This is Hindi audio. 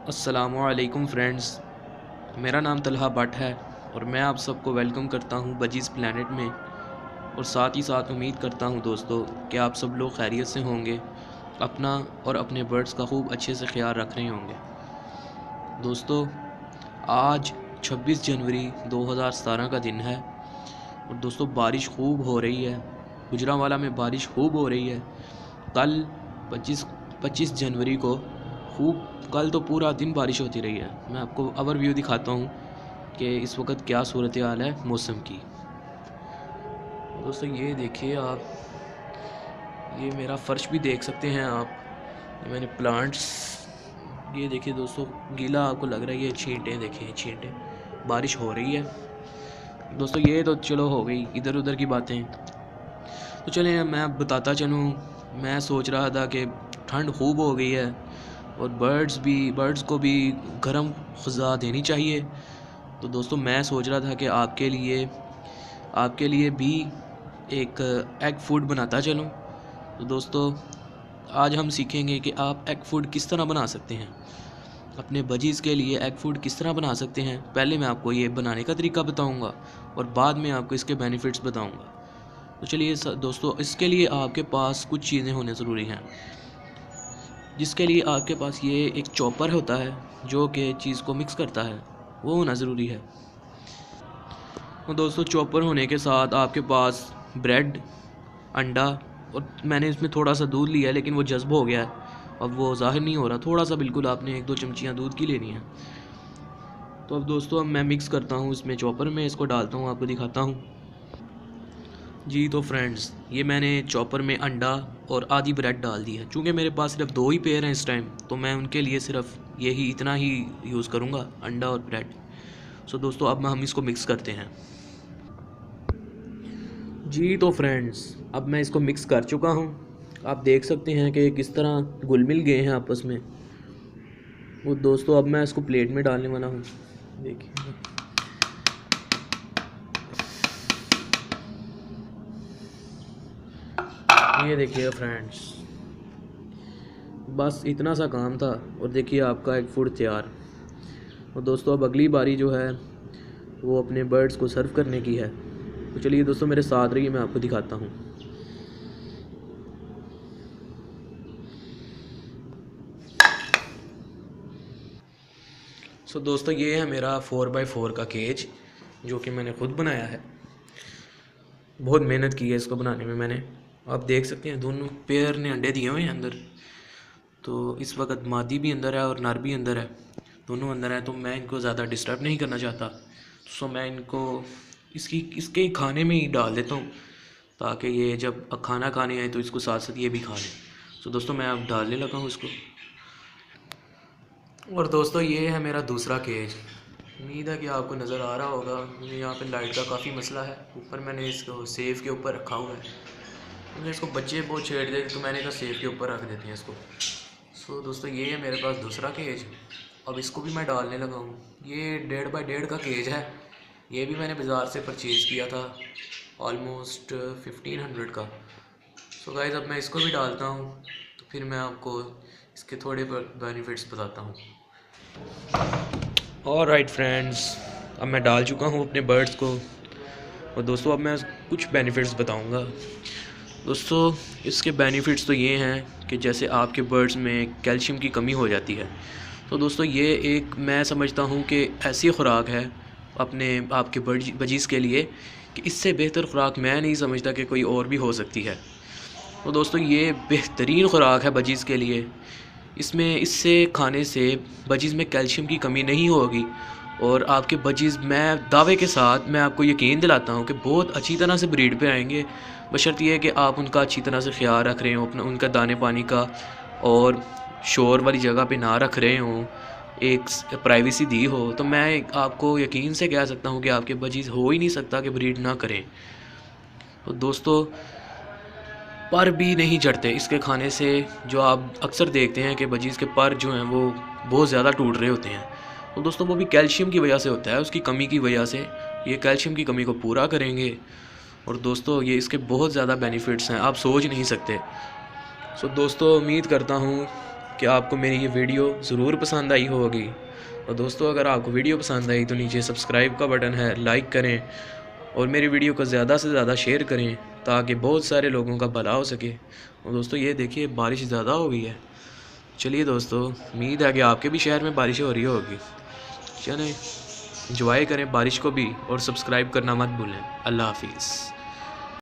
अस्सलामुअलैकुम फ्रेंड्स, मेरा नाम तलहा भट्ट है और मैं आप सबको वेलकम करता हूं बजीज़ प्लैनेट में। और साथ ही साथ उम्मीद करता हूं दोस्तों कि आप सब लोग खैरियत से होंगे, अपना और अपने बर्ड्स का खूब अच्छे से ख्याल रख रहे होंगे। दोस्तों, आज 26 जनवरी 2017 का दिन है और दोस्तों बारिश खूब हो रही है। गुजरांवाला में बारिश खूब हो रही है। कल 25 जनवरी को कल तो पूरा दिन बारिश होती रही है। मैं आपको ओवरव्यू दिखाता हूँ कि इस वक्त क्या सूरत हाल है मौसम की। दोस्तों ये देखिए आप, ये मेरा फ़र्श भी देख सकते हैं आप। ये मैंने प्लांट्स, ये देखिए दोस्तों, गीला आपको लग रहा है। ये छींटें देखिए, छींटें, बारिश हो रही है। दोस्तों ये तो चलो हो गई इधर उधर की बातें। तो चलिए मैं बताता चलूँ। मैं सोच रहा था कि ठंड खूब हो गई है और बर्ड्स को भी गर्म ग़िज़ा देनी चाहिए। तो दोस्तों मैं सोच रहा था कि आपके लिए भी एक एग फूड बनाता चलूं। तो दोस्तों आज हम सीखेंगे कि आप एग फूड किस तरह बना सकते हैं, अपने बजीज़ के लिए एग फूड किस तरह बना सकते हैं। पहले मैं आपको ये बनाने का तरीका बताऊंगा और बाद में आपको इसके बेनिफिट्स बताऊंगा। तो चलिए दोस्तों, इसके लिए आपके पास कुछ चीज़ें होने ज़रूरी हैं, जिसके लिए आपके पास ये एक चॉपर होता है जो कि चीज़ को मिक्स करता है, वो होना ज़रूरी है। तो दोस्तों चॉपर होने के साथ आपके पास ब्रेड, अंडा, और मैंने इसमें थोड़ा सा दूध लिया है लेकिन वो जज्ब हो गया है, अब वो ज़ाहिर नहीं हो रहा। थोड़ा सा बिल्कुल आपने 1-2 चमचियाँ दूध की लेनी है। तो अब दोस्तों अब मैं मिक्स करता हूँ इसमें चॉपर में, इसको डालता हूँ, आपको दिखाता हूँ। जी तो फ्रेंड्स, ये मैंने चॉपर में अंडा और आधी ब्रेड डाल दी है। चूँकि मेरे पास सिर्फ 2 ही पेयर हैं इस टाइम, तो मैं उनके लिए सिर्फ यही इतना ही यूज़ करूँगा, अंडा और ब्रेड। सो दोस्तों अब हम इसको मिक्स करते हैं। जी तो फ्रेंड्स, अब मैं इसको मिक्स कर चुका हूँ। आप देख सकते हैं कि किस तरह घुल मिल गए हैं आपस में। वो दोस्तों अब मैं इसको प्लेट में डालने वाला हूँ। देखिए, ये देखिए फ्रेंड्स, बस इतना सा काम था और देखिए आपका एक फूड तैयार। और दोस्तों अब अगली बारी जो है वो अपने बर्ड्स को सर्व करने की है। तो चलिए दोस्तों मेरे साथ रहिए, मैं आपको दिखाता हूँ। सो दोस्तों ये है मेरा 4x4 का केज जो कि मैंने खुद बनाया है। बहुत मेहनत की है इसको बनाने में मैंने। आप देख सकते हैं दोनों पेयर ने अंडे दिए हुए हैं अंदर। तो इस वक्त मादी भी अंदर है और नर भी अंदर है, दोनों अंदर है। तो मैं इनको ज़्यादा डिस्टर्ब नहीं करना चाहता, सो मैं इनको इसके खाने में ही डाल देता हूँ ताकि ये जब खाना खाने आए तो इसको साथ साथ ये भी खा लें। सो दोस्तों मैं अब डालने लगा हूँ इसको। और दोस्तों ये है मेरा दूसरा केज। उम्मीद है कि आपको नज़र आ रहा होगा। मुझे यहाँ पे लाइट का काफ़ी मसला है। ऊपर मैंने इसको सेफ़ के ऊपर रखा हुआ है, क्योंकि इसको बच्चे बहुत छेड़ देते, तो मैंने कहा सेफ़ के ऊपर रख देते हैं इसको। सो दोस्तों ये है मेरे पास दूसरा केज। अब इसको भी मैं डालने लगा हूँ। ये 1.5x1.5 का केज है। ये भी मैंने बाज़ार से परचेज़ किया था, ऑलमोस्ट 1500 का। सो गाइस अब मैं इसको भी डालता हूँ, तो फिर मैं आपको इसके थोड़े बेनिफिट्स बताता हूँ। ऑलराइट फ्रेंड्स, अब मैं डाल चुका हूँ अपने बर्ड्स को। और दोस्तों अब मैं कुछ बेनिफिट्स बताऊँगा। दोस्तों इसके बेनिफिट्स तो ये हैं कि जैसे आपके बर्ड्स में कैल्शियम की कमी हो जाती है, तो दोस्तों ये एक मैं समझता हूँ कि ऐसी ख़ुराक है आपके बजीज़ के लिए कि इससे बेहतर ख़ुराक मैं नहीं समझता कि कोई और भी हो सकती है। तो दोस्तों ये बेहतरीन ख़ुराक है बजीज़ के लिए। इससे खाने से बजीज़ में कैल्शियम की कमी नहीं होगी और आपके बजीज़, मैं दावे के साथ मैं आपको यकीन दिलाता हूँ कि बहुत अच्छी तरह से ब्रीड पे आएंगे, बशर्ते ये कि आप उनका अच्छी तरह से ख्याल रख रहे हो, अपना उनका दाने पानी का, और शोर वाली जगह पे ना रख रहे हों, एक प्राइवेसी दी हो। तो मैं आपको यकीन से कह सकता हूँ कि आपके बजीज़ हो ही नहीं सकता कि ब्रीड ना करें। तो दोस्तों पर भी नहीं चढ़ते इसके खाने से। जो आप अक्सर देखते हैं कि बजीज़ के पर जो हैं वो बहुत ज़्यादा टूट रहे होते हैं, तो दोस्तों वो भी कैल्शियम की वजह से होता है, उसकी कमी की वजह से। ये कैल्शियम की कमी को पूरा करेंगे और दोस्तों ये इसके बहुत ज़्यादा बेनिफिट्स हैं, आप सोच नहीं सकते। सो दोस्तों उम्मीद करता हूँ कि आपको मेरी ये वीडियो ज़रूर पसंद आई होगी। और दोस्तों अगर आपको वीडियो पसंद आई तो नीचे सब्सक्राइब का बटन है, लाइक करें और मेरी वीडियो को ज़्यादा से ज़्यादा शेयर करें ताकि बहुत सारे लोगों का भला हो सके। और दोस्तों ये देखिए बारिश ज़्यादा हो गई है। चलिए दोस्तों, उम्मीद है कि आपके भी शहर में बारिश हो रही होगी। चलें, एंजॉय करें बारिश को भी और सब्सक्राइब करना मत भूलें। अल्लाह हाफिज़।